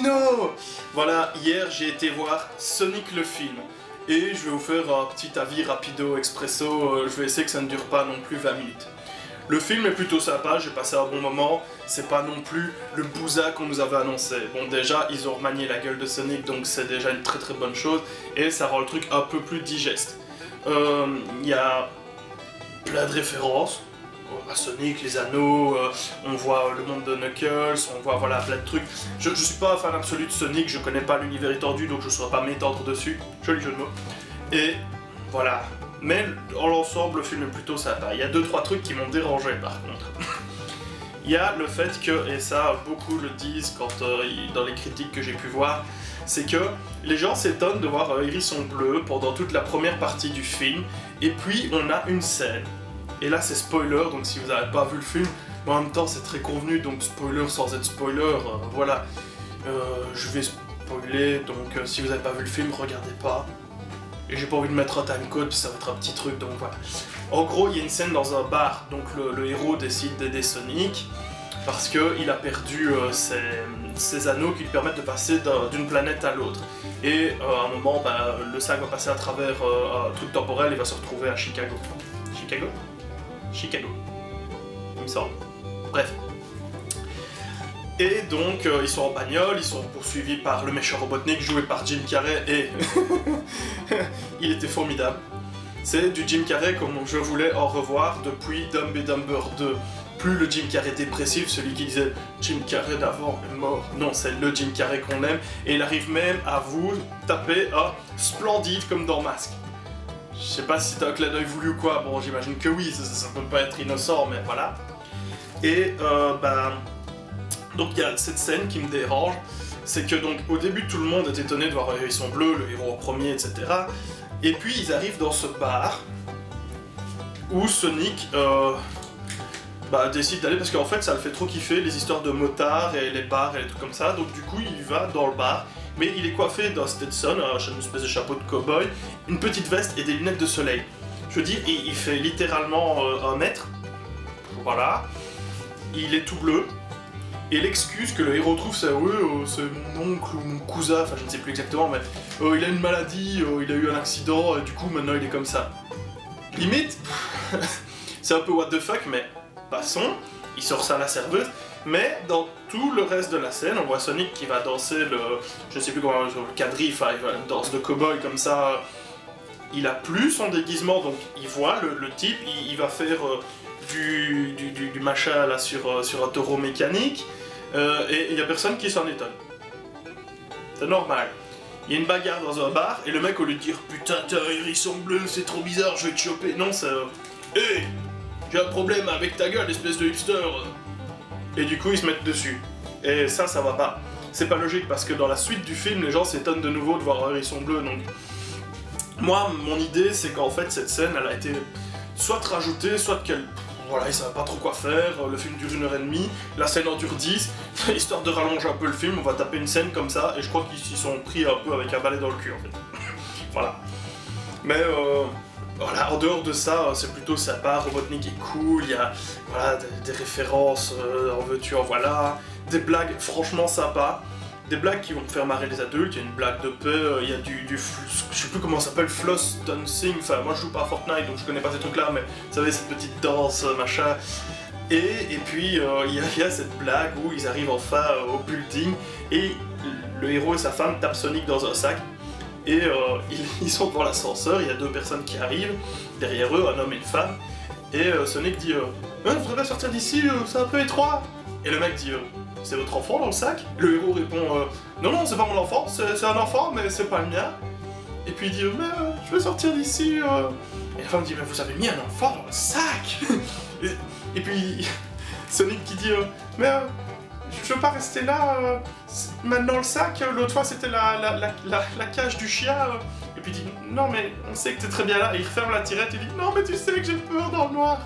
Dino! Voilà, hier j'ai été voir Sonic le film. Et je vais vous faire un petit avis rapido expresso, je vais essayer que ça ne dure pas non plus 20 minutes. Le film est plutôt sympa, j'ai passé un bon moment, c'est pas non plus le bouza qu'on nous avait annoncé. Bon déjà, ils ont remanié la gueule de Sonic, donc c'est déjà une très bonne chose, et ça rend le truc un peu plus digeste. Il y a plein de références à Sonic, les anneaux, on voit le monde de Knuckles, on voit voilà plein de trucs. Je suis pas un fan absolu de Sonic, je connais pas l'univers étendu, donc je saurais pas m'étendre dessus, joli jeu de mots. Et voilà. Mais en l'ensemble, le film est plutôt sympa. Il y a 2-3 trucs qui m'ont dérangé par contre. Il y a le fait que, et ça beaucoup le disent quand, dans les critiques que j'ai pu voir, c'est que les gens s'étonnent de voir Hérisson bleu pendant toute la première partie du film, et puis on a une scène. Et là c'est spoiler, donc si vous n'avez pas vu le film, mais en même temps c'est très convenu, donc spoiler sans être spoiler, voilà. Je vais spoiler, donc si vous n'avez pas vu le film, regardez pas. Et j'ai pas envie de mettre un timecode, puis ça va être un petit truc, donc voilà. En gros, il y a une scène dans un bar, donc le héros décide d'aider Sonic, parce qu'il a perdu ses anneaux qui lui permettent de passer d'une planète à l'autre. Et à un moment, le sac va passer à travers un truc temporel et va se retrouver à Chicago. Chicago ? Chicago. Il me semble. Bref. Et donc, ils sont en bagnole, ils sont poursuivis par le méchant Robotnik, joué par Jim Carrey, et il était formidable. C'est du Jim Carrey comme je voulais en revoir depuis Dumb and Dumber 2. Plus le Jim Carrey dépressif, celui qui disait Jim Carrey d'avant est mort. Non, c'est le Jim Carrey qu'on aime, et il arrive même à vous taper un splendide comme dans Mask. Je sais pas si c'est un clin d'œil voulu ou quoi, bon j'imagine que oui, ça peut pas être innocent, mais voilà. Et donc il y a cette scène qui me dérange, c'est que donc au début tout le monde est étonné de voir Hérisson bleu, le héros en premier, etc. Et puis ils arrivent dans ce bar où Sonic décide d'aller parce qu'en fait ça le fait trop kiffer les histoires de motards et les bars et les trucs comme ça, donc du coup il va dans le bar, mais il est coiffé d'un Stetson, une espèce de chapeau de cow-boy, une petite veste et des lunettes de soleil. Je veux dire, il fait littéralement 1 mètre, voilà, il est tout bleu. Et l'excuse que le héros trouve, c'est c'est mon oncle ou mon cousin, enfin je ne sais plus exactement, mais il a une maladie, il a eu un accident, du coup maintenant il est comme ça. Limite, c'est un peu what the fuck, mais passons, il sort ça à la serveuse, mais dans tout le reste de la scène, on voit Sonic qui va danser je ne sais plus comment, le quadrille, enfin une danse de cow-boy comme ça, il a plus son déguisement, donc il voit le type, il va faire du machin là sur un taureau mécanique, et il y a personne qui s'en étonne. C'est normal. Il y a une bagarre dans un bar, et le mec au lieu de dire putain t'es un hérisson bleu, c'est trop bizarre, je vais te choper, non c'est hé, j'ai un problème avec ta gueule espèce de hipster. Et du coup ils se mettent dessus. Et ça va pas. C'est pas logique parce que dans la suite du film les gens s'étonnent de nouveau de voir un hérisson bleu, donc moi mon idée c'est qu'en fait cette scène elle a été soit rajoutée, soit qu'elle... Voilà, ils savaient pas trop quoi faire, le film dure 1h30, la scène en dure 10, histoire de rallonger un peu le film, on va taper une scène comme ça, et je crois qu'ils s'y sont pris un peu avec un balai dans le cul en fait. Voilà. Mais voilà, en dehors de ça, c'est plutôt sympa, Robotnik est cool, il y a voilà, des références, en veux-tu, en voilà, des blagues franchement sympas. Des blagues qui vont faire marrer les adultes, il y a une blague de paix, il y a je sais plus comment ça s'appelle, floss dancing, enfin moi je joue pas à Fortnite donc je connais pas ces trucs là, mais vous savez cette petite danse, machin. Et puis il y a cette blague où ils arrivent enfin au building et le héros et sa femme tapent Sonic dans un sac. Et ils sont devant l'ascenseur, il y a 2 personnes qui arrivent, derrière eux un homme et une femme. Et Sonic dit je voudrais bien sortir d'ici, c'est un peu étroit. Et le mec dit c'est votre enfant dans le sac? Le héros répond non, c'est pas mon enfant, c'est un enfant, mais c'est pas le mien. Et puis il dit mais je vais sortir d'ici. Et la femme dit mais vous avez mis un enfant dans le sac. et puis Sonic qui dit mais je veux pas rester là, maintenant le sac, l'autre fois c'était la cage du chien. Et puis il dit non mais on sait que t'es très bien là. Et il referme la tirette et dit non mais tu sais que j'ai peur dans le noir.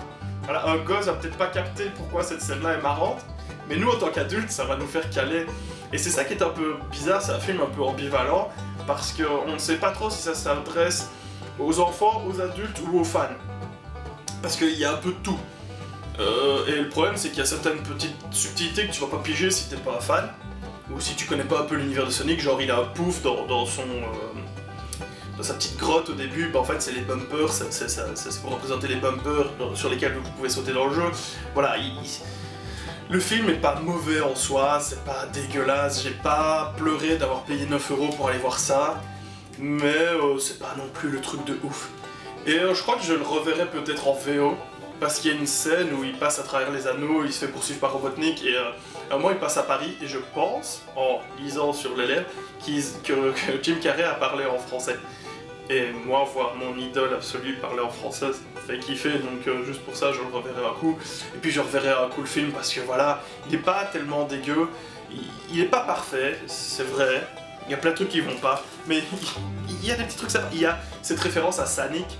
Voilà, un gosse va peut-être pas capter pourquoi cette scène-là est marrante. Mais nous, en tant qu'adultes, ça va nous faire caler. Et c'est ça qui est un peu bizarre, c'est un film un peu ambivalent, parce qu'on ne sait pas trop si ça s'adresse aux enfants, aux adultes ou aux fans. Parce qu'il y a un peu de tout. Et le problème, c'est qu'il y a certaines petites subtilités que tu vas pas piger si t'es pas un fan. ou si tu connais pas un peu l'univers de Sonic, genre il a un pouf dans sa petite grotte au début, bah en fait c'est les bumpers, c'est pour représenter les bumpers sur lesquels vous pouvez sauter dans le jeu. Voilà, le film est pas mauvais en soi, c'est pas dégueulasse, j'ai pas pleuré d'avoir payé 9 € pour aller voir ça, mais c'est pas non plus le truc de ouf. Et je crois que je le reverrai peut-être en VO, parce qu'il y a une scène où il passe à travers les anneaux, il se fait poursuivre par Robotnik, et à un moment il passe à Paris, et je pense, en lisant sur les lèvres, que Jim Carrey a parlé en français. Et moi, voir mon idole absolue parler en français, ça me fait kiffer, donc juste pour ça, je le reverrai un coup. Et puis je reverrai un coup le film, parce que voilà, il est pas tellement dégueu, il est pas parfait, c'est vrai, il y a plein de trucs qui vont pas, mais il y a des petits trucs, il y a cette référence à Sonic,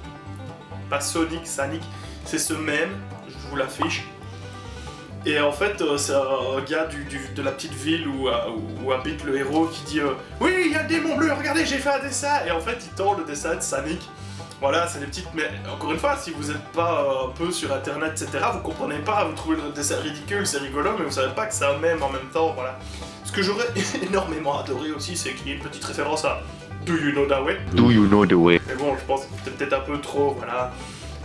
pas Sonic, Sonic, c'est ce même, je vous l'affiche. Et en fait, c'est un gars de la petite ville où habite le héros qui dit oui, il y a le démon bleu, regardez, j'ai fait un dessin. Et en fait, il tend le dessin de Sonic. Voilà, c'est des petites... Mais encore une fois, si vous n'êtes pas un peu sur internet, etc., vous comprenez pas, vous trouvez le dessin ridicule, c'est rigolo, mais vous savez pas que c'est un mème en même temps, voilà. Ce que j'aurais énormément adoré aussi, c'est qu'il y ait une petite référence à Do You Know The Way? Do you know the way? Mais bon, je pense que c'était peut-être un peu trop, voilà.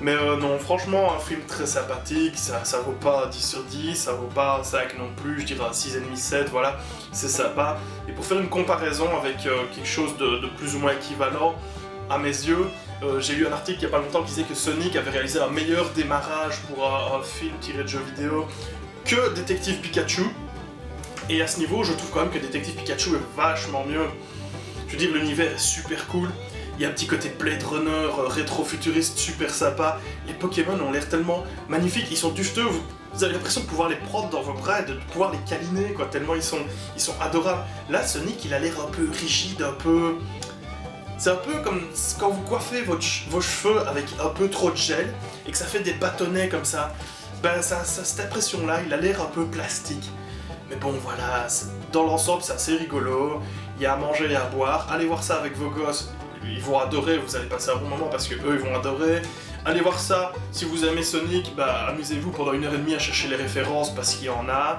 Mais non, franchement, un film très sympathique, ça vaut pas 10 sur 10, ça vaut pas 5 non plus, je dirais un 6,5, 7, voilà, c'est sympa. Et pour faire une comparaison avec quelque chose de plus ou moins équivalent, à mes yeux, j'ai lu un article il y a pas longtemps qui disait que Sonic avait réalisé un meilleur démarrage pour un film tiré de jeux vidéo que Détective Pikachu. Et à ce niveau, je trouve quand même que Détective Pikachu est vachement mieux. Je veux dire, l'univers est super cool. Il y a un petit côté Blade Runner, rétro-futuriste, super sympa. Les Pokémon ont l'air tellement magnifiques, ils sont duveteux, vous avez l'impression de pouvoir les prendre dans vos bras et de pouvoir les câliner, quoi, tellement ils sont adorables. Là, Sonic, il a l'air un peu rigide, un peu... C'est un peu comme quand vous coiffez vos cheveux avec un peu trop de gel, et que ça fait des bâtonnets comme ça. Ben, cette impression-là, il a l'air un peu plastique. Mais bon, voilà, dans l'ensemble, c'est assez rigolo, il y a à manger et à boire. Allez voir ça avec vos gosses. Ils vont adorer, vous allez passer un bon moment parce que eux ils vont adorer. Allez voir ça, si vous aimez Sonic, bah amusez-vous pendant 1h30 à chercher les références parce qu'il y en a.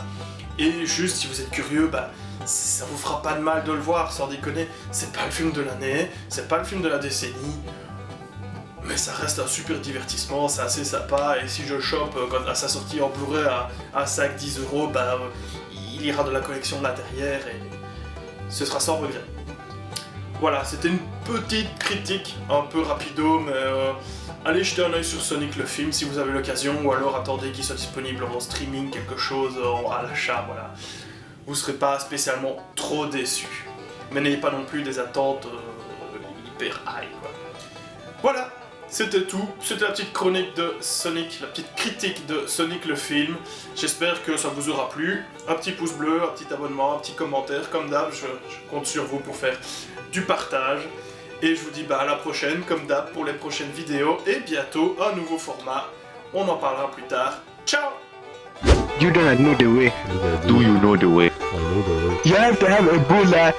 Et juste si vous êtes curieux, bah ça vous fera pas de mal de le voir, sans déconner. C'est pas le film de l'année, c'est pas le film de la décennie, mais ça reste un super divertissement, c'est assez sympa. Et si je chope à sa sortie en Blu-ray à 5-10 €, bah il ira de la collection là derrière et ce sera sans regret. Voilà, c'était une petite critique, un peu rapido, mais allez jeter un oeil sur Sonic le film si vous avez l'occasion, ou alors attendez qu'il soit disponible en streaming, quelque chose à l'achat, voilà. Vous serez pas spécialement trop déçus. Mais n'ayez pas non plus des attentes hyper high, quoi. Voilà, c'était tout. C'était la petite chronique de Sonic, la petite critique de Sonic le film. J'espère que ça vous aura plu. Un petit pouce bleu, un petit abonnement, un petit commentaire, comme d'hab, je compte sur vous pour faire du partage. Et je vous dis bah à la prochaine, comme d'hab, pour les prochaines vidéos. Et bientôt, un nouveau format. On en parlera plus tard. Ciao! You don't know the way. Do you know the way? I know the way. You have to have Ebola.